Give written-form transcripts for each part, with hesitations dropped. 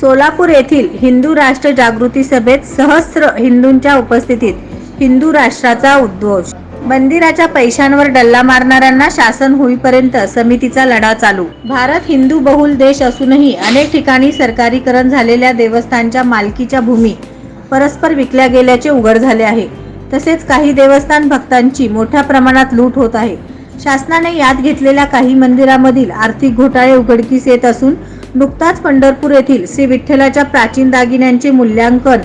सोलापूर येथील हिंदू राष्ट्र जागृती सभेत सहस्त्र हिंदूंच्या उपस्थितीत हिंदू राष्ट्राचा उद्घोष. मंदिराच्या पैशांवर डल्ला मारणाऱ्यांना शासन होईपर्यंत समितीचा लढा चालू. भारत हिंदू बहुल देश असूनही अनेक ठिकाणी सरकारीकरण झालेल्या देवस्थानच्या मालकीच्या भूमी परस्पर विकल्या गेल्याचे उघड झाले आहे. तसेच काही देवस्थान भक्तांची मोठ्या प्रमाणात लूट होत आहे. शासनाने याद घेतलेल्या काही मंदिरामधील आर्थिक घोटाळे उघडकीस येत असून नुकताच पंढरपूर येथील श्री विठ्ठलाच्या प्राचीन दागिन्यांचे मूल्यांकन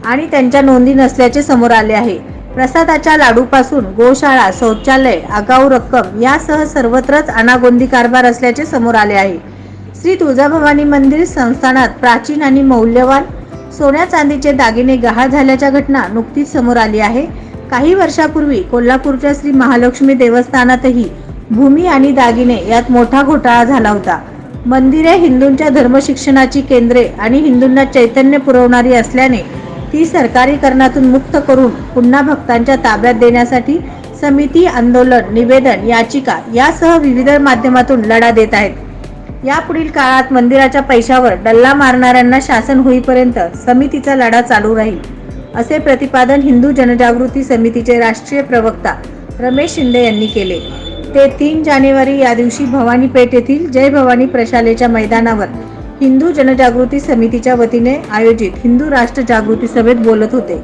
आणि त्यांच्या नोंदी नसल्याचे समोर आले आहे. प्रसादाच्या लाडूपासून गोशाळा, शौचालय, आगाऊ रक्कम यासह सर्वत्रच अनागोंदी कारभार असल्याचे समोर आले आहे. श्री तुळजाभवानी मंदिर संस्थानात प्राचीन आणि मौल्यवान सोन्या चांदीचे दागिने गहाळ झाल्याच्या घटना नुकतीच समोर आली आहे. काही वर्षापूर्वी कोल्हापूरच्या श्री महालक्ष्मी देवस्थानातही भूमी आणि दागिने यात मोठा घोटाळा झाला होता. मंदिरे हिंदूंच्या धर्मशिक्षणाची केंद्रे आणि हिंदूंना चैतन्य पुरवणारी असल्याने ती सरकारीकरणातून मुक्त करून पुन्हा भक्तांच्या ताब्यात देण्यासाठी समिती, आंदोलन, निवेदन, याचिका यासह विविध माध्यमातून लढा देत आहेत. यापुढील काळात मंदिराच्या पैशावर डल्ला मारणाऱ्यांना शासन होईपर्यंत समितीचा लढा चालू राहील, असे प्रतिपादन हिंदू जनजागृती समितीचे राष्ट्रीय प्रवक्ता रमेश शिंदे यांनी केले. ते 3 जानेवारी या दिवशी भवानी पेठ येथील जय भवानी प्रशालेच्या मैदानावर हिंदू जनजागृती समितीच्या वतीने आयोजित हिंदू राष्ट्र जागृती सभेत बोलत होते.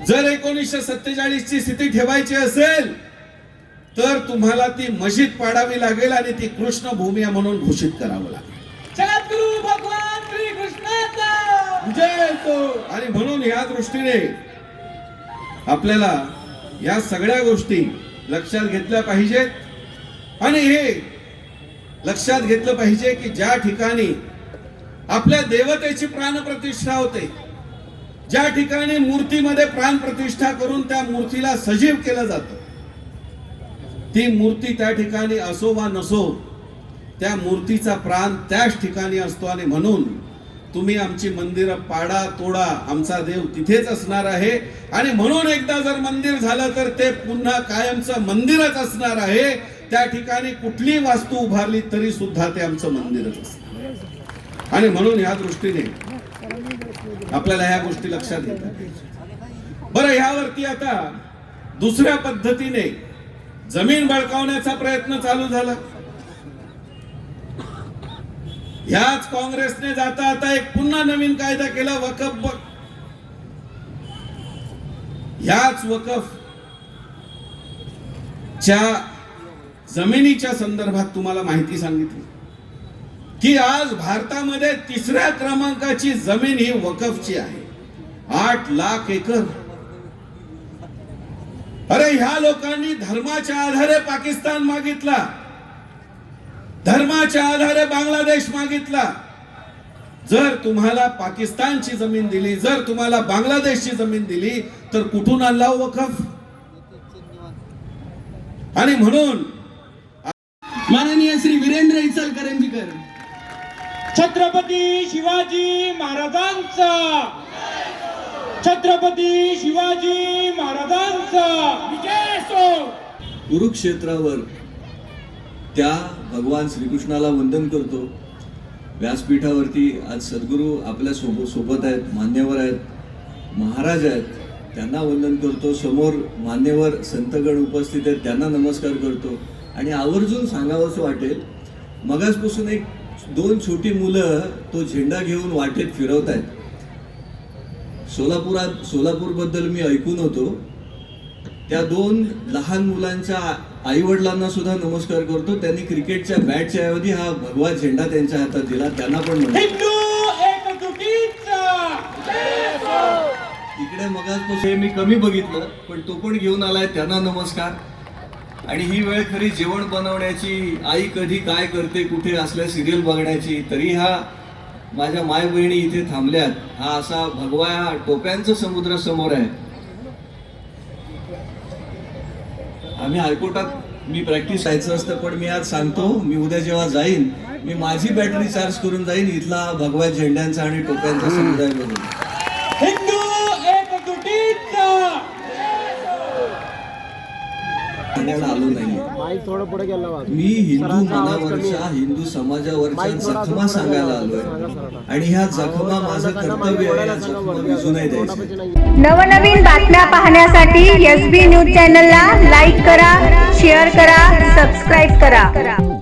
जर 1947 ची स्थिती ठेवायची असेल तर तुम्हाला ती मशीद पाडावी लागेल आणि ती कृष्ण भूमी म्हणून घोषित करावं लागेल. जगद्गुरु भगवान श्री कृष्णाचा जय हो. आणि म्हणून या दृष्टीने आपल्याला या सगळ्या गोष्टी लक्षात घेतल्या पाहिजेत आणि हे लक्षात घेतलं पाहिजे की ज्या ठिकाणी आपल्या देवतेची प्राणप्रतिष्ठा होते, ज्या ठिकाणी मूर्तीमध्ये प्राणप्रतिष्ठा करून त्या मूर्तीला सजीव केलं जातं, ती मूर्ती त्या ठिकाणी असो वा नसो त्या मूर्तीचा प्राण त्याच ठिकाणी असतो. आणि म्हणून तुम्ही आमची मंदिरं पाडा तोडा, आमचा देव तिथेच असणार आहे. आणि म्हणून एकदा जर मंदिर झालं तर ते पुन्हा कायमचं मंदिरच असणार आहे. त्या ठिकाणी कुठली वास्तू उभारली तरी सुद्धा ते आमचं मंदिरच असणार. आणि म्हणून या दृष्टीने आपल्याला ह्या गोष्टी लक्षात घेतात. बरं, ह्यावरती आता दुसऱ्या पद्धतीने जमीन बळकावण्याचा प्रयत्न चालू झाला. ह्याच काँग्रेसने जाता आता एक पुन्हा नवीन कायदा केला, वकफ. ह्याच वकफ च्या जमिनीच्या संदर्भात तुम्हाला माहिती सांगितली की आज भारतामध्ये 3ऱ्या क्रमांकाची जमीन ही वकफची आहे. 8 लाख एकर. अरे ह्या लोकांनी धर्माच्या आधारे पाकिस्तान मागितला, धर्माच्या आधारे बांगलादेश मागितला. जर तुम्हाला पाकिस्तानची जमीन दिली, जर तुम्हाला बांगलादेशची जमीन दिली तर कुठून आणला वकफ? आणि म्हणून माननीय श्री वीरेंद्र इचलकरंजीकर छत्रपती शिवाजी महाराजांचा, छत्रपती शिवाजी महाराजांचा विजय असो. कुरुक्षेत्रावर त्या भगवान श्रीकृष्णाला वंदन करतो. व्यासपीठावरती आज सद्गुरू आपल्या सोबत आहेत, मान्यवर आहेत, महाराज आहेत, त्यांना वंदन करतो. समोर मान्यवर संतगण उपस्थित आहेत, त्यांना नमस्कार करतो. आणि आवर्जून सांगावंसं वाटेल, मगासपासून 2 छोटी मुलं तो झेंडा घेऊन वाटेत फिरवत आहेत. सोलापूरबद्दल मी ऐकून होतो. त्या 2 लहान मुलांच्या आई वडिलांना सुद्धा नमस्कार करतो. त्यांनी क्रिकेटच्या बॅटच्या ऐवजी हा भगवा झेंडा त्यांच्या हातात दिला. त्यांना पण इकडे मगासपासून मी कमी बघितलं, पण तो पण घेऊन आलाय, त्यांना नमस्कार. आणि ही वेळ खरी जेवण बनवण्याची, आई कधी काय करते, कुठे असल्या सिरियल बघण्याची. तरी हा माझ्या माय बहिणी इथे थांबल्यात. हा असा भगवा टोप्यांचा समुद्र समोर आहे. आम्ही हायकोर्टात मी प्रॅक्टिस जायचं असतं, पण मी आज सांगतो, मी उद्या जेव्हा जाईन मी माझी बॅटरी चार्ज करून जाईन इथला भगवा झेंड्यांचा आणि टोप्यांचा समुदाय बघून. हिंदू एकजुटीचा सांगायला आलो नाही. मी हिंदू मनावरच्या, हिंदू समाजावरच्या जखमा सांगायला आलोय आणि ह्या जखमा माझं कर्तव्य आहे, या जखमा विझू नाही द्यायच्या. नवनवीन बातम्या पाहण्यासाठी SB न्यूज चॅनलला लाईक करा, शेअर करा, सबस्क्राईब करा.